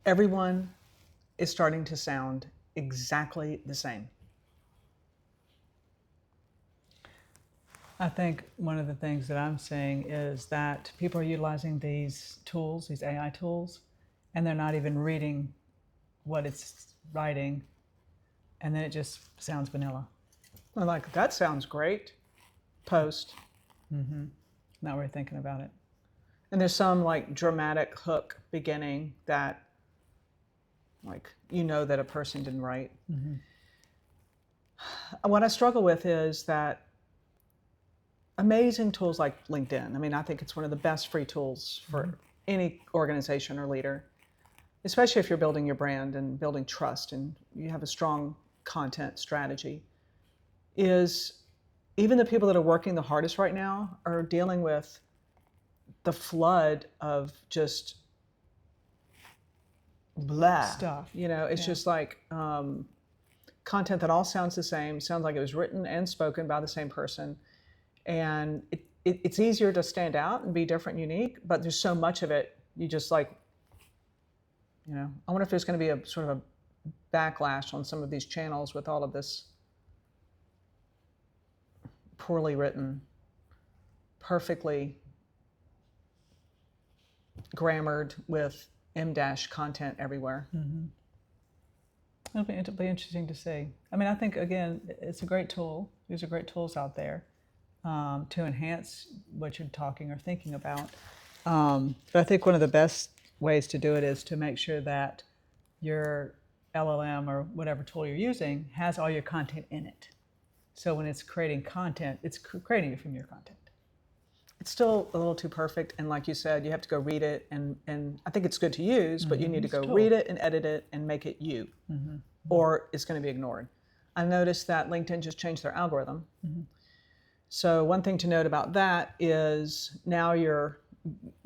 everyone is starting to sound exactly the same. I think one of the things that I'm seeing is that people are utilizing these tools, these AI tools, and they're not even reading what it's writing, and then it just sounds vanilla. I'm like, that sounds great. Post. Not really thinking about it. And there's some like dramatic hook beginning that, like, you know that a person didn't write. What I struggle with is that amazing tools like LinkedIn. I mean, I think it's one of the best free tools for any organization or leader, especially if you're building your brand and building trust and you have a strong content strategy, is even the people that are working the hardest right now are dealing with the flood of just blah Stuff. You know, it's just like content that all sounds the same, sounds like it was written and spoken by the same person. And it's easier to stand out and be different and unique, but there's so much of it, you just like, you know, I wonder if there's going to be a sort of a backlash on some of these channels with all of this poorly written, perfectly grammared with M- content everywhere. It'll be interesting to see. I mean, I think, again, it's a great tool. These are great tools out there to enhance what you're talking or thinking about. But I think one of the best ways to do it is to make sure that your LLM or whatever tool you're using has all your content in it. So when it's creating content, it's creating it from your content. It's still a little too perfect, and like you said, you have to go read it, and I think it's good to use, but you need to go read it and edit it and make it you, or it's going to be ignored. I noticed that LinkedIn just changed their algorithm. So one thing to note about that is now your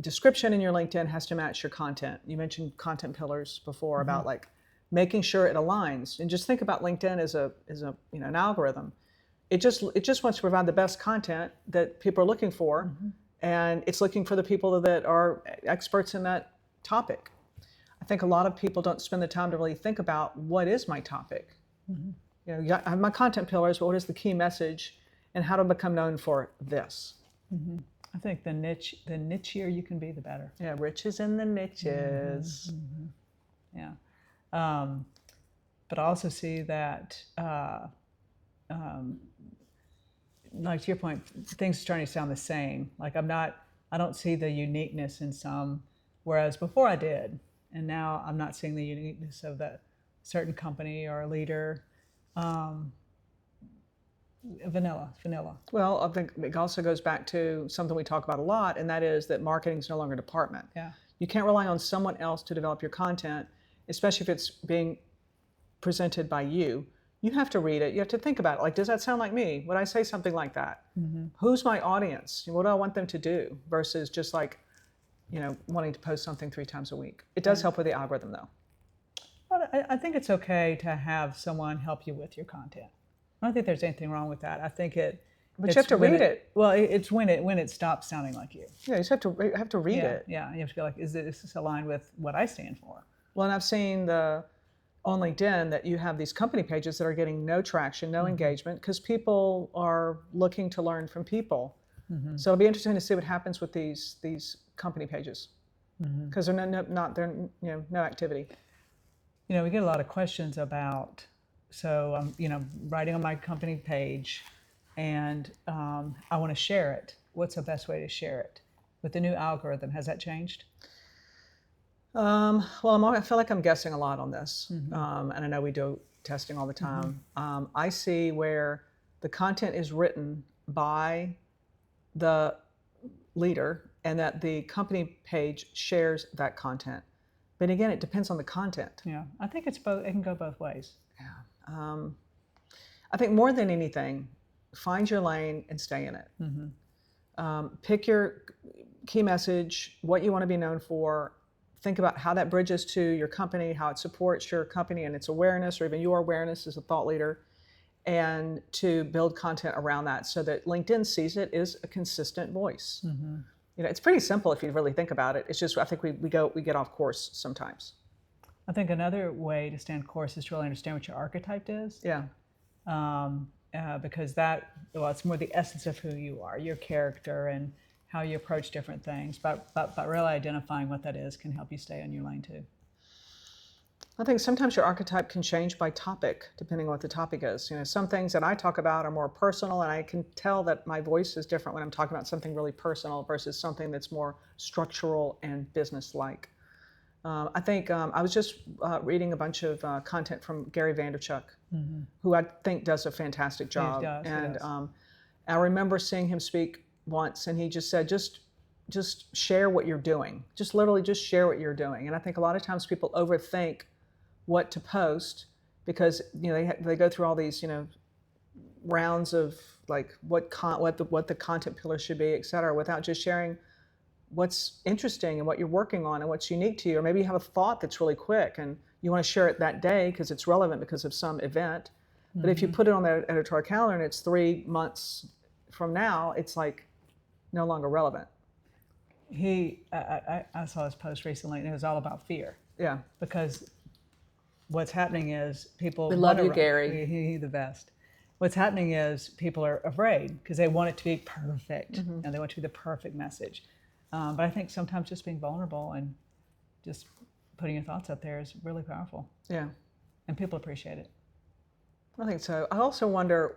description in your LinkedIn has to match your content. You mentioned content pillars before about like making sure it aligns, and just think about LinkedIn as a you know, an algorithm. It just wants to provide the best content that people are looking for, and it's looking for the people that are experts in that topic. I think a lot of people don't spend the time to really think about what is my topic. You know, I have my content pillars, but what is the key message, and how to become known for this? I think the nichier you can be, the better. Yeah, riches in the niches. Yeah. But I also see that, like to your point, things are starting to sound the same. Like I don't see the uniqueness in some, whereas before I did, and now I'm not seeing the uniqueness of that certain company or a leader. Vanilla. Well, I think it also goes back to something we talk about a lot, and that is that marketing is no longer a department. Yeah. You can't rely on someone else to develop your content, especially if it's being presented by you. You have to read it. You have to think about it. Like, does that sound like me? Would I say something like that? Who's my audience? What do I want them to do? Versus just like, you know, wanting to post something 3 times a week. It does help with the algorithm, though. Well, I think it's okay to have someone help you with your content. I don't think there's anything wrong with that. I think But you have to read it. Well, it's when it stops sounding like you. Yeah, you just have to read it. Yeah, you have to be like, is this aligned with what I stand for? Well, and I've seen on LinkedIn that you have these company pages that are getting no traction, no engagement, because people are looking to learn from people. So it'll be interesting to see what happens with these company pages, because they're no activity. You know, we get a lot of questions about. So I'm, you know, writing on my company page, and I want to share it. What's the best way to share it? With the new algorithm, has that changed? Well, I feel like I'm guessing a lot on this, and I know we do testing all the time. I see where the content is written by the leader, and that the company page shares that content. But again, it depends on the content. Yeah, I think it's both. It can go both ways. Yeah. I think more than anything, find your lane and stay in it. Pick your key message, what you want to be known for. Think about how that bridges to your company, how it supports your company and its awareness, or even your awareness as a thought leader, and to build content around that so that LinkedIn sees it as a consistent voice. You know, it's pretty simple if you really think about it. It's just, I think we get off course sometimes. I think another way to stay on course is to really understand what your archetype is. Yeah. Because it's more the essence of who you are, your character, and how you approach different things. But really identifying what that is can help you stay on your lane too. I think sometimes your archetype can change by topic, depending on what the topic is. Some things that I talk about are more personal, and I can tell that my voice is different when I'm talking about something really personal versus something that's more structural and business-like. I think I was just reading a bunch of content from Gary Vaynerchuk, who I think does a fantastic job. He does. I remember seeing him speak once, and he just said, just share what you're doing. Just literally just share what you're doing. And I think a lot of times people overthink what to post because they go through all these rounds of like what the content pillar should be, et cetera, without just sharing what's interesting and what you're working on and what's unique to you. Or maybe you have a thought that's really quick and you want to share it that day because it's relevant because of some event. But if you put it on the editorial calendar and it's 3 months from now, it's like no longer relevant. I saw his post recently and it was all about fear. Yeah. Because what's happening is people... We love you, Gary. He's the best. What's happening is people are afraid because they want it to be perfect and they want it to be the perfect message. But I think sometimes just being vulnerable and just putting your thoughts out there is really powerful. Yeah. And people appreciate it. I think so. I also wonder,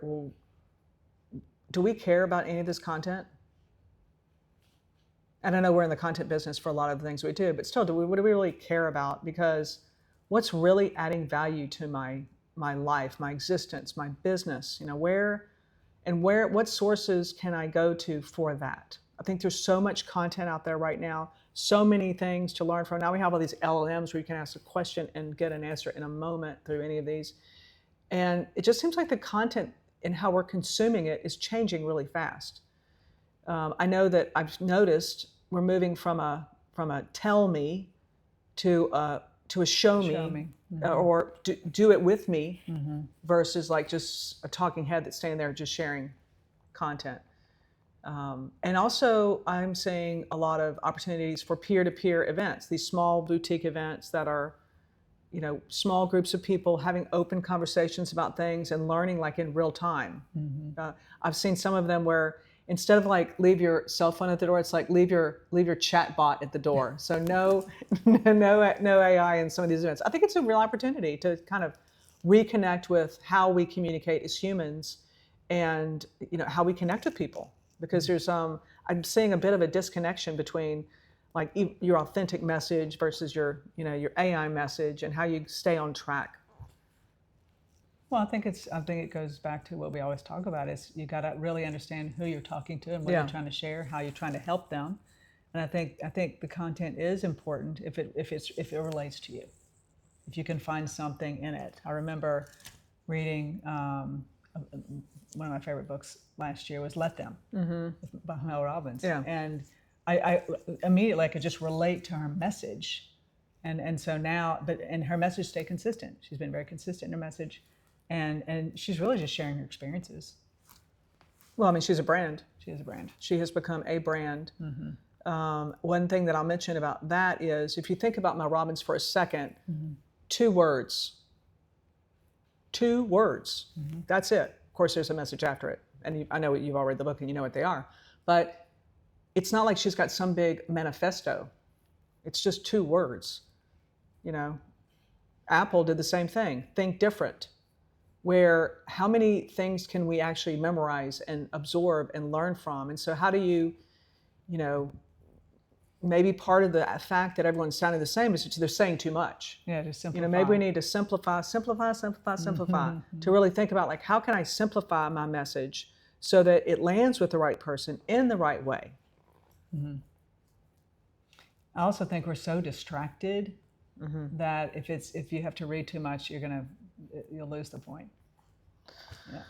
do we care about any of this content? And I know we're in the content business for a lot of the things we do, but still, what do we really care about? Because what's really adding value to my life, my existence, my business? What sources can I go to for that? I think there's so much content out there right now, so many things to learn from. Now we have all these LLMs where you can ask a question and get an answer in a moment through any of these. And it just seems like the content and how we're consuming it is changing really fast. I know that I've noticed we're moving from a tell me to a show me. Or do it with me versus like just a talking head that's standing there just sharing content. And also I'm seeing a lot of opportunities for peer-to-peer events, these small boutique events that are, small groups of people having open conversations about things and learning like in real time. I've seen some of them where instead of like leave your cell phone at the door, it's like leave your chat bot at the door. So no AI in some of these events. I think it's a real opportunity to kind of reconnect with how we communicate as humans and how we connect with people. Because there's I'm seeing a bit of a disconnection between like your authentic message versus your AI message and how you stay on track. Well, I think it goes back to what we always talk about is you got to really understand who you're talking to and what you're trying to share, how you're trying to help them. And I think the content is important if it relates to you. If you can find something in it. I remember reading one of my favorite books last year was Let Them by Mel Robbins. Yeah. And I immediately I could just relate to her message. And so now, and her message stayed consistent. She's been very consistent in her message. And she's really just sharing her experiences. Well, I mean, she's a brand. She is a brand. She has become a brand. One thing that I'll mention about that is, if you think about Mel Robbins for a second, 2 words. 2 words. That's it. Of course, there's a message after it. And I know you've all read the book and you know what they are. But it's not like she's got some big manifesto. It's just 2 words. Apple did the same thing. Think different. Where how many things can we actually memorize and absorb and learn from? And so how do you, maybe part of the fact that everyone's sounding the same is that they're saying too much. Yeah, just simplify. Maybe we need to simplify, to really think about like, how can I simplify my message so that it lands with the right person in the right way? I also think we're so distracted that if you have to read too much, you'll lose the point. Yeah.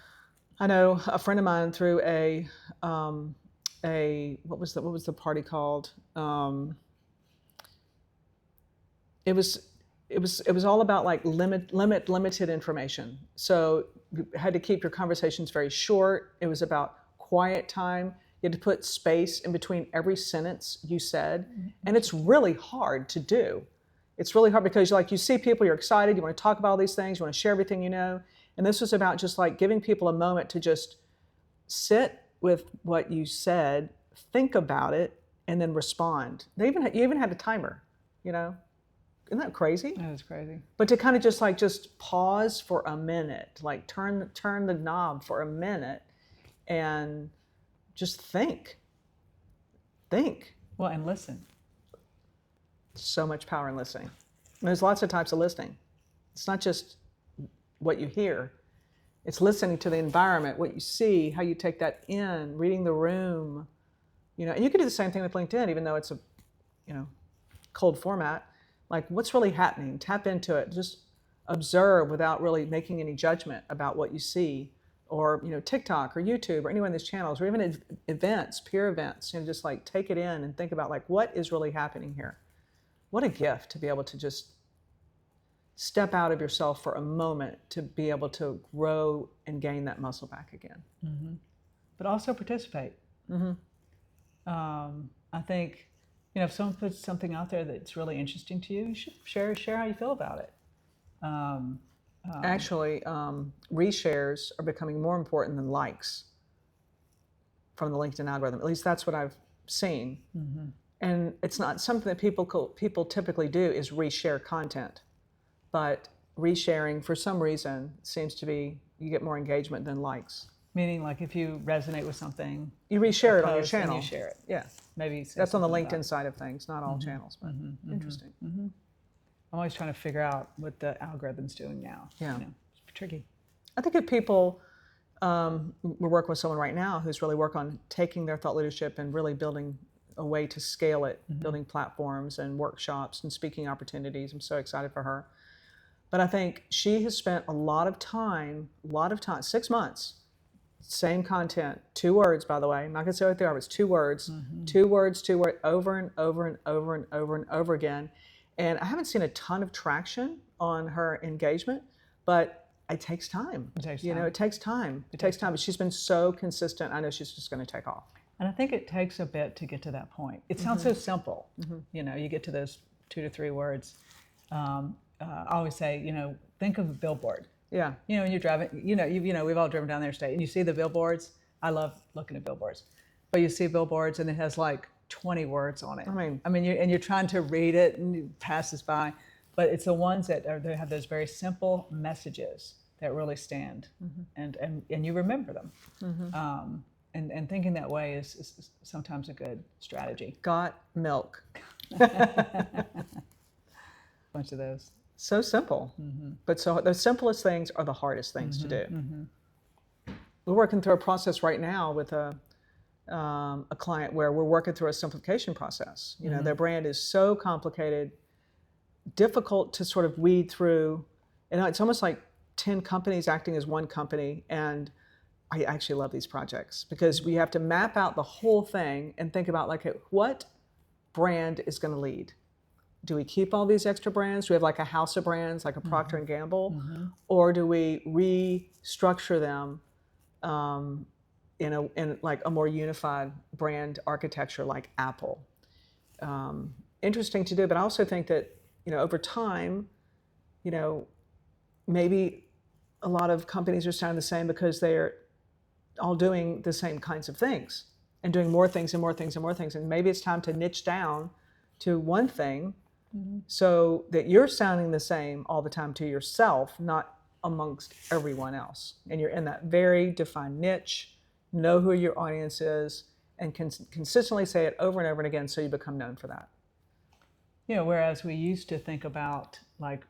I know a friend of mine threw a what was the party called? It was all about like limited information. So you had to keep your conversations very short. It was about quiet time. You had to put space in between every sentence you said, and it's really hard to do. It's really hard because you see people, you're excited, you want to talk about all these things, you want to share everything you know. And this was about just like giving people a moment to just sit with what you said, think about it, and then respond. You even had a timer, Isn't that crazy? That is crazy. But to kind of just pause for a minute, like turn the knob for a minute and just think. Well, and listen. So much power in listening. And there's lots of types of listening. It's not just what you hear. It's listening to the environment, what you see, how you take that in, reading the room. And you can do the same thing with LinkedIn, even though it's a, cold format. Like, what's really happening? Tap into it. Just observe without really making any judgment about what you see. Or, TikTok or YouTube or any one of these channels, or even events, peer events. Just like take it in and think about like, what is really happening here? What a gift to be able to just step out of yourself for a moment to be able to grow and gain that muscle back again. Mm-hmm. But also participate. Mm-hmm. I think, if someone puts something out there that's really interesting to you, you should share how you feel about it. Actually, reshares are becoming more important than likes from the LinkedIn algorithm. At least that's what I've seen. Mm-hmm. And it's not something that people typically do is reshare content. But resharing, for some reason, seems to be you get more engagement than likes. Meaning, like, if you resonate with something, you reshare it on your channel. And you share it. Yeah, maybe that's on the LinkedIn side of things, not all channels, but interesting. Mm-hmm. I'm always trying to figure out what the algorithm's doing now. Yeah, it's tricky. I think if people, we're working with someone right now who's really working on taking their thought leadership and really building a way to scale it, building platforms and workshops and speaking opportunities. I'm so excited for her. But I think she has spent a lot of time, 6 months, same content, 2 words, by the way. I'm not going to say what they are, but it's 2 words, 2 words, over and over and over and over and over again. And I haven't seen a ton of traction on her engagement, but it takes time. It takes time. It takes time. But she's been so consistent. I know she's just going to take off. And I think it takes a bit to get to that point. It sounds so simple. You get to those 2 to 3 words. I always say, think of a billboard. Yeah. When you're driving, we've all driven down interstate and you see the billboards. I love looking at billboards, but you see billboards and it has like 20 words on it. You're trying to read it and it passes by, but it's the ones that have those very simple messages that really stand, and you remember them. And thinking that way is sometimes a good strategy. Got milk. Bunch of those. So simple, but so the simplest things are the hardest things to do. We're working through a process right now with a client where we're working through a simplification process. Their brand is so complicated, difficult to sort of weed through. And it's almost like 10 companies acting as one company. And I actually love these projects because we have to map out the whole thing and think about like, what brand is going to lead? Do we keep all these extra brands? Do we have like a house of brands, like a Procter and Gamble? Or do we restructure them in like a more unified brand architecture like Apple? Interesting to do, but I also think that, over time, maybe a lot of companies are sounding the same because they're all doing the same kinds of things and doing more things and more things and more things. And maybe it's time to niche down to one thing so that you're sounding the same all the time to yourself, not amongst everyone else. And you're in that very defined niche, know who your audience is, and can consistently say it over and over and again so you become known for that. Whereas we used to think about like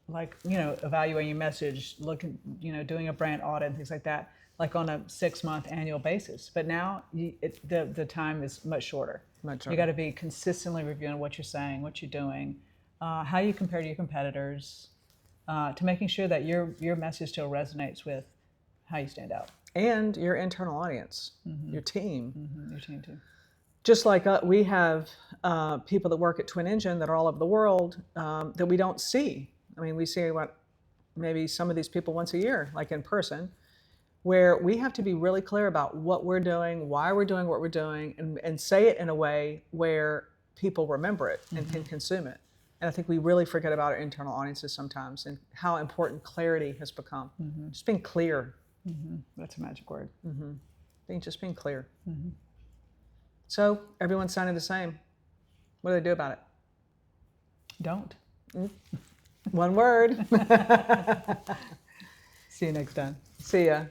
evaluating your message, looking, doing a brand audit and things like that, like on a 6-month annual basis. But now the time is much shorter. You got to be consistently reviewing what you're saying, what you're doing, how you compare to your competitors, to making sure that your message still resonates with how you stand out. And your internal audience, your team. Your team too. Just like we have people that work at TwinEngine that are all over the world that we don't see. We see maybe some of these people once a year, like in person, where we have to be really clear about what we're doing, why we're doing what we're doing, and say it in a way where people remember it and can consume it. And I think we really forget about our internal audiences sometimes and how important clarity has become. Just being clear. That's a magic word. Just being clear. So everyone's sounding the same. What do they do about it? Don't. One word. See you next time. See ya.